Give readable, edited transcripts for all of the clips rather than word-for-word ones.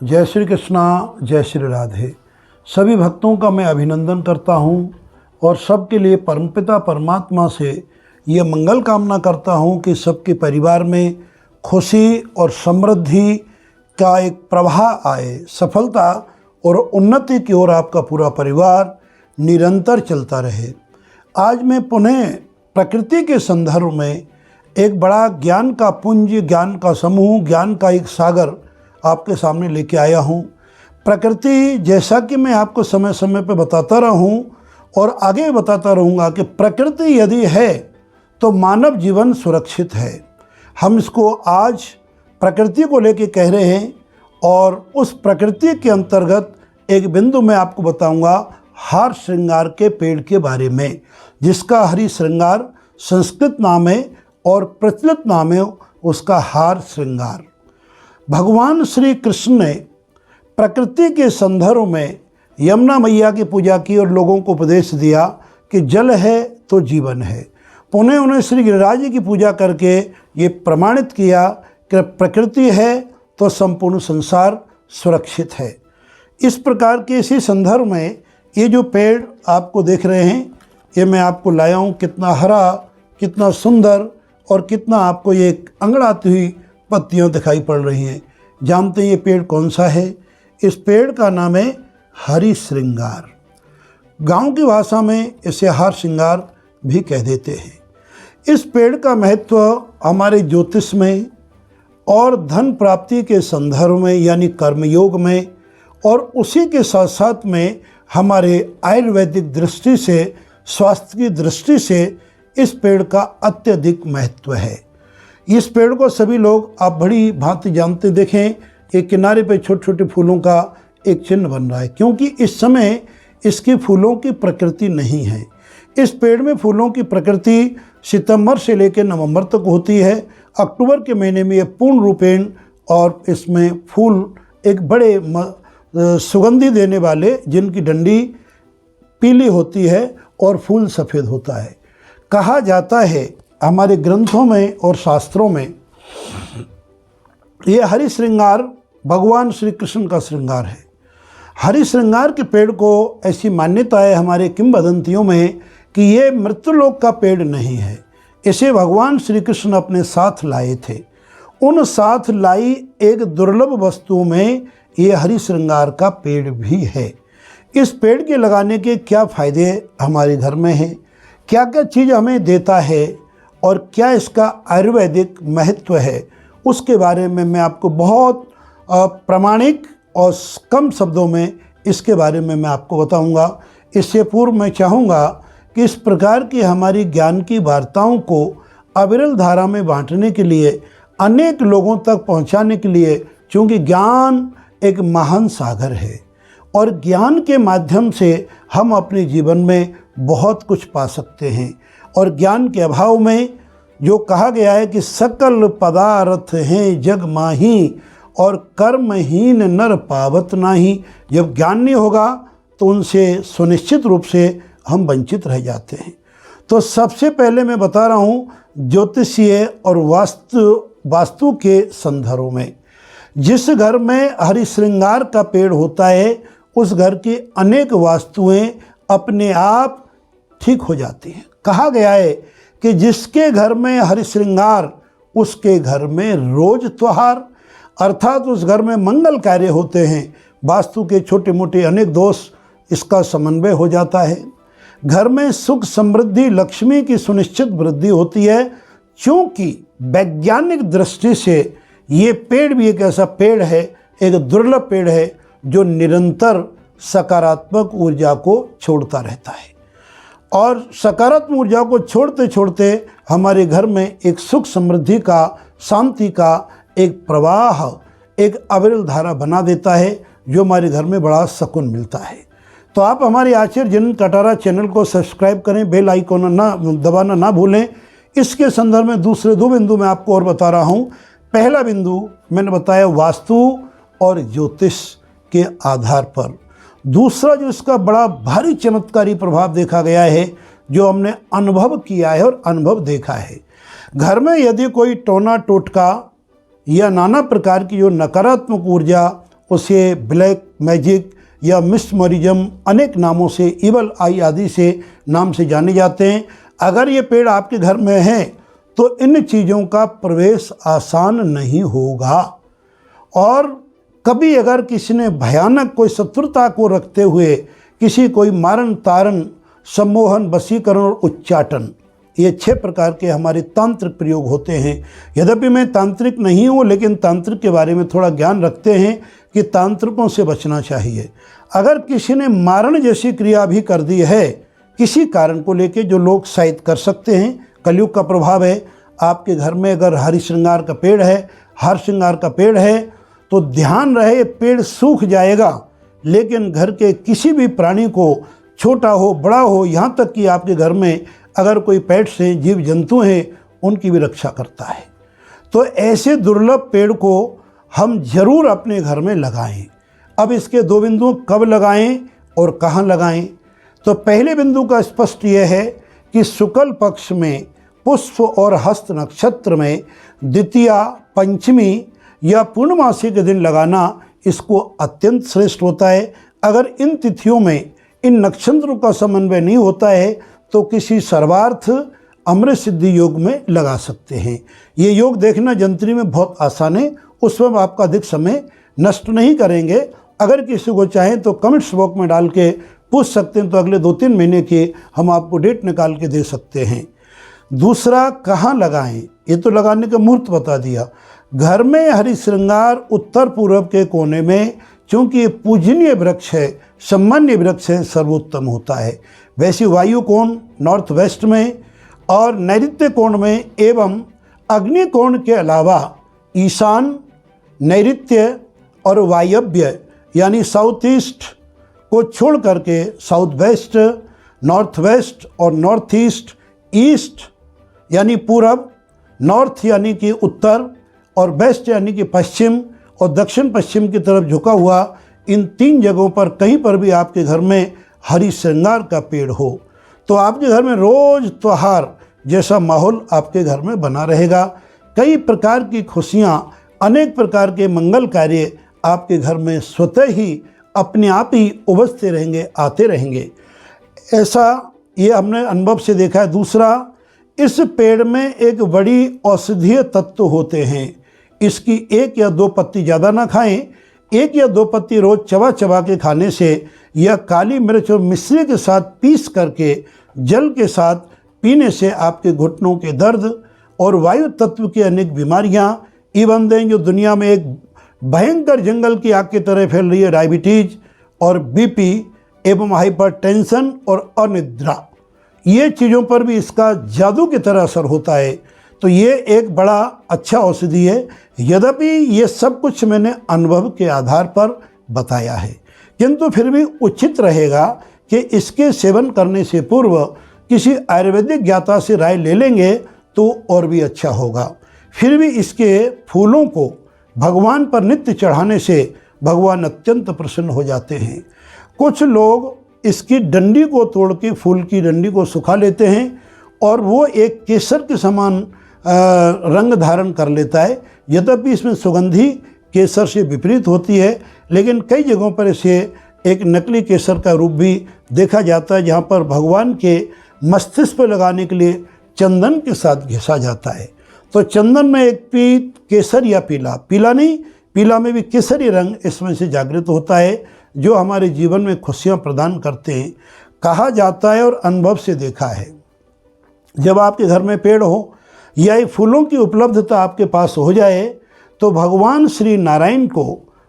जय श्री कृष्णा, जय श्री राधे। सभी भक्तों का मैं अभिनंदन करता हूँ और सबके लिए परमपिता परमात्मा से ये मंगल कामना करता हूँ कि सबके परिवार में खुशी और समृद्धि का एक प्रवाह आए, सफलता और उन्नति की ओर आपका पूरा परिवार निरंतर चलता रहे। आज मैं पुनः प्रकृति के संदर्भ में एक बड़ा ज्ञान का पुंज, ज्ञान का समूह, ज्ञान का एक सागर आपके सामने लेके आया हूँ। प्रकृति, जैसा कि मैं आपको समय समय पर बताता रहा हूँ और आगे बताता रहूँगा कि प्रकृति यदि है तो मानव जीवन सुरक्षित है। हम इसको आज प्रकृति को लेके कह रहे हैं और उस प्रकृति के अंतर्गत एक बिंदु मैं आपको बताऊंगा हार श्रृंगार के पेड़ के बारे में, जिसका हरि श्रृंगार संस्कृत नाम है और प्रचलित नाम है उसका हार श्रृंगार। भगवान श्री कृष्ण ने प्रकृति के संदर्भ में यमुना मैया की पूजा की और लोगों को उपदेश दिया कि जल है तो जीवन है। पुनः उन्हें श्री गिरिराज जी की पूजा करके ये प्रमाणित किया कि प्रकृति है तो संपूर्ण संसार सुरक्षित है। इस प्रकार के इसी संदर्भ में ये जो पेड़ आपको देख रहे हैं, ये मैं आपको लाया हूँ। कितना हरा, कितना सुंदर और कितना आपको ये अंगड़ाती हुई पत्तियाँ दिखाई पड़ रही हैं। जानते हैं ये पेड़ कौन सा है? इस पेड़ का नाम है हरि श्रृंगार। गांव की भाषा में इसे हार श्रृंगार भी कह देते हैं। इस पेड़ का महत्व हमारे ज्योतिष में और धन प्राप्ति के संदर्भ में यानी कर्मयोग में, और उसी के साथ साथ में हमारे आयुर्वेदिक दृष्टि से, स्वास्थ्य की दृष्टि से इस पेड़ का अत्यधिक महत्व है। इस पेड़ को सभी लोग आप बड़ी भांति जानते। देखें, एक किनारे पे छोटे छोटे फूलों का एक चिन्ह बन रहा है, क्योंकि इस समय इसके फूलों की प्रकृति नहीं है। इस पेड़ में फूलों की प्रकृति सितंबर से लेकर नवंबर तक होती है। अक्टूबर के महीने में ये पूर्ण रूपेण और इसमें फूल एक बड़े सुगंधी देने वाले, जिनकी डंडी पीली होती है और फूल सफ़ेद होता है। कहा जाता है हमारे ग्रंथों में और शास्त्रों में ये हरि श्रृंगार भगवान श्री कृष्ण का श्रृंगार है। हरि श्रृंगार के पेड़ को ऐसी मान्यता है हमारे किंवदंतियों में कि ये मृत्युलोक का पेड़ नहीं है। इसे भगवान श्री कृष्ण अपने साथ लाए थे। उन साथ लाई एक दुर्लभ वस्तु में ये हरि श्रृंगार का पेड़ भी है। इस पेड़ के लगाने के क्या फ़ायदे हमारे घर में हैं, क्या क्या चीज़ हमें देता है और क्या इसका आयुर्वेदिक महत्व है, उसके बारे में मैं आपको बहुत प्रामाणिक और कम शब्दों में इसके बारे में मैं आपको बताऊंगा। इससे पूर्व मैं चाहूँगा कि इस प्रकार की हमारी ज्ञान की वार्ताओं को अविरल धारा में बांटने के लिए, अनेक लोगों तक पहुंचाने के लिए, क्योंकि ज्ञान एक महान सागर है और ज्ञान के माध्यम से हम अपने जीवन में बहुत कुछ पा सकते हैं। और ज्ञान के अभाव में जो कहा गया है कि सकल पदार्थ हैं जग माही और कर्महीन नर पावत नाही, जब ज्ञान नहीं होगा तो उनसे सुनिश्चित रूप से हम वंचित रह जाते हैं। तो सबसे पहले मैं बता रहा हूँ ज्योतिषीय और वास्तु के संदर्भ में, जिस घर में हरि श्रृंगार का पेड़ होता है उस घर की अनेक वास्तुएं अपने आप ठीक हो जाती हैं। कहा गया है कि जिसके घर में हरि श्रृंगार उसके घर में रोज त्योहार, अर्थात उस घर में मंगल कार्य होते हैं। वास्तु के छोटे मोटे अनेक दोष इसका समन्वय हो जाता है। घर में सुख समृद्धि लक्ष्मी की सुनिश्चित वृद्धि होती है, क्योंकि वैज्ञानिक दृष्टि से ये पेड़ भी एक ऐसा पेड़ है, एक दुर्लभ पेड़ है जो निरंतर सकारात्मक ऊर्जा को छोड़ता रहता है। और सकारात्मक ऊर्जा को छोड़ते छोड़ते हमारे घर में एक सुख समृद्धि का, शांति का एक प्रवाह, एक अविरल धारा बना देता है, जो हमारे घर में बड़ा सुकून मिलता है। तो आप हमारे आचार्य जनन कटारा चैनल को सब्सक्राइब करें, बेल आइकन ना दबाना ना भूलें। इसके संदर्भ में दूसरे दो बिंदु मैं आपको और बता रहा हूँ। पहला बिंदु मैंने बताया वास्तु और ज्योतिष के आधार पर। दूसरा जो इसका बड़ा भारी चमत्कारी प्रभाव देखा गया है, जो हमने अनुभव किया है और अनुभव देखा है, घर में यदि कोई टोना टोटका या नाना प्रकार की जो नकारात्मक ऊर्जा उसे ब्लैक मैजिक या मिस्मरिज्म अनेक नामों से, इवल आई आदि से नाम से जाने जाते हैं। अगर ये पेड़ आपके घर में है तो इन चीज़ों का प्रवेश आसान नहीं होगा। और कभी अगर किसी ने भयानक कोई शत्रुता को रखते हुए किसी कोई मारण तारण, सम्मोहन, वशीकरण और उच्चाटन, ये 6 प्रकार के हमारे तांत्रिक प्रयोग होते हैं। यद्यपि मैं तांत्रिक नहीं हूँ, लेकिन तांत्रिक के बारे में थोड़ा ज्ञान रखते हैं कि तांत्रिकों से बचना चाहिए। अगर किसी ने मारण जैसी क्रिया भी कर दी है किसी कारण को लेके, जो लोग शायद कर सकते हैं, कलयुग का प्रभाव है। आपके घर में अगर हरि श्रृंगार का पेड़ है, हर श्रृंगार का पेड़ है, तो ध्यान रहे पेड़ सूख जाएगा, लेकिन घर के किसी भी प्राणी को, छोटा हो बड़ा हो, यहाँ तक कि आपके घर में अगर कोई पेट्स हैं, जीव जंतु हैं, उनकी भी रक्षा करता है। तो ऐसे दुर्लभ पेड़ को हम जरूर अपने घर में लगाएं। अब इसके 2 बिंदु कब लगाएं और कहाँ लगाएं? तो पहले बिंदु का स्पष्ट यह है कि शुक्ल पक्ष में पुष्प और हस्त नक्षत्र में द्वितीया, पंचमी या पूर्णमासी के दिन लगाना इसको अत्यंत श्रेष्ठ होता है। अगर इन तिथियों में इन नक्षत्रों का समन्वय नहीं होता है तो किसी सर्वार्थ अमृत सिद्धि योग में लगा सकते हैं। ये योग देखना जंत्री में बहुत आसान है, उसमें आपका अधिक समय नष्ट नहीं करेंगे। अगर किसी को चाहें तो कमेंट्स बॉक्स में डाल के पूछ सकते हैं, तो अगले 2-3 महीने की हम आपको डेट निकाल के दे सकते हैं। दूसरा, कहाँ लगाएं? ये तो लगाने का मुहूर्त बता दिया। घर में हरि श्रृंगार उत्तर पूर्व के कोने में, चूँकि ये पूजनीय वृक्ष है, सम्मान्य वृक्ष है, सर्वोत्तम होता है। वैसे वायु कोण नॉर्थ वेस्ट में और नैऋत्य कोण में एवं अग्नि कोण के अलावा ईशान, नैऋत्य और वायव्य यानी साउथ ईस्ट को छोड़ करके साउथ वेस्ट, नॉर्थ वेस्ट और नॉर्थ ईस्ट, ईस्ट यानी पूरब, नॉर्थ यानी कि उत्तर और वेस्ट यानी कि पश्चिम और दक्षिण पश्चिम की तरफ झुका हुआ, इन 3 जगहों पर कहीं पर भी आपके घर में हरि श्रृंगार का पेड़ हो तो आपके घर में रोज त्योहार जैसा माहौल आपके घर में बना रहेगा। कई प्रकार की खुशियाँ, अनेक प्रकार के मंगल कार्य आपके घर में स्वतः ही अपने आप ही उभरते रहेंगे, आते रहेंगे। ऐसा ये हमने अनुभव से देखा है। दूसरा, इस पेड़ में एक बड़ी औषधीय तत्व होते हैं। इसकी 1 या 2 पत्ती ज़्यादा ना खाएं। 1 या 2 पत्ती रोज़ चबा चबा के खाने से या काली मिर्च और मिश्री के साथ पीस करके जल के साथ पीने से आपके घुटनों के दर्द और वायु तत्व की अनेक बीमारियां, इवन दें जो दुनिया में एक भयंकर जंगल की आग की तरह फैल रही है, डायबिटीज और बीपी एवं हाइपरटेंशन और अनिद्रा, ये चीज़ों पर भी इसका जादू की तरह असर होता है। तो ये एक बड़ा अच्छा औषधि है। यद्यपि ये सब कुछ मैंने अनुभव के आधार पर बताया है, किंतु फिर भी उचित रहेगा कि इसके सेवन करने से पूर्व किसी आयुर्वेदिक ज्ञाता से राय ले लेंगे तो और भी अच्छा होगा। फिर भी इसके फूलों को भगवान पर नित्य चढ़ाने से भगवान अत्यंत प्रसन्न हो जाते हैं। कुछ लोग इसकी डंडी को तोड़ के फूल की डंडी को सुखा लेते हैं और वो एक केसर के समान रंग धारण कर लेता है। यद्यपि इसमें सुगंधी केसर से विपरीत होती है, लेकिन कई जगहों पर इसे एक नकली केसर का रूप भी देखा जाता है, जहाँ पर भगवान के मस्तिष्क पर लगाने के लिए चंदन के साथ घिसा जाता है। तो चंदन में एक पीत, केसर या पीला, पीला नहीं, पीला में भी केसरी रंग इसमें से जागृत होता है, जो हमारे जीवन में खुशियाँ प्रदान करते हैं। कहा जाता है और अनुभव से देखा है, जब आपके घर में पेड़ हो या फूलों की उपलब्धता आपके पास हो जाए तो भगवान श्री नारायण को,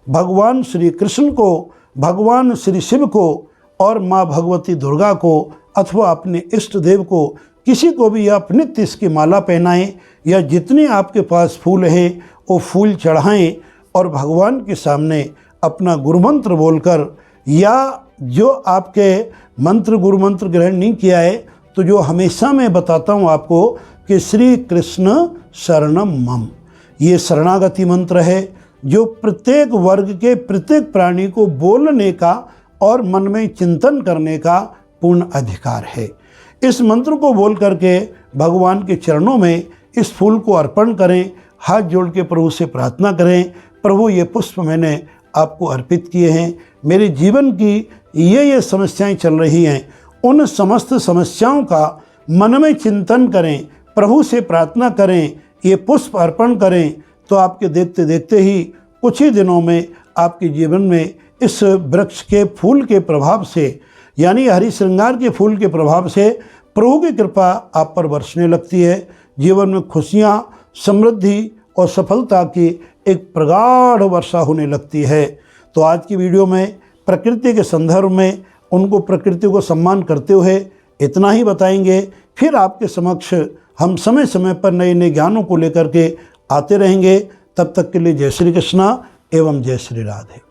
भगवान श्री कृष्ण को, भगवान श्री शिव को और माँ भगवती दुर्गा को अथवा अपने इष्ट देव को, किसी को भी आप नित्य इसकी माला पहनाएं या जितने आपके पास फूल हैं वो फूल चढ़ाएं और भगवान के सामने अपना गुरु मंत्र बोलकर, या जो आपके मंत्र गुरु मंत्र ग्रहण नहीं किया है तो जो हमेशा मैं बताता हूँ आपको कि श्री कृष्ण शरणम मम, ये शरणागति मंत्र है जो प्रत्येक वर्ग के प्रत्येक प्राणी को बोलने का और मन में चिंतन करने का पूर्ण अधिकार है। इस मंत्र को बोल करके भगवान के चरणों में इस फूल को अर्पण करें, हाथ जोड़ के प्रभु से प्रार्थना करें, प्रभु ये पुष्प मैंने आपको अर्पित किए हैं। मेरे जीवन की ये समस्याएं चल रही हैं, उन समस्त समस्याओं का मन में चिंतन करें, प्रभु से प्रार्थना करें, ये पुष्प अर्पण करें, तो आपके देखते देखते ही कुछ ही दिनों में आपके जीवन में इस वृक्ष के फूल के प्रभाव से, यानी हरि श्रृंगार के फूल के प्रभाव से प्रभु की कृपा आप पर बरसने लगती है। जीवन में खुशियाँ, समृद्धि और सफलता की एक प्रगाढ़ वर्षा होने लगती है। तो आज की वीडियो में प्रकृति के संदर्भ में उनको प्रकृति को सम्मान करते हुए इतना ही बताएंगे। फिर आपके समक्ष हम समय समय पर नए नए ज्ञानों को लेकर के आते रहेंगे। तब तक के लिए जय श्री कृष्णा एवं जय श्री राधे।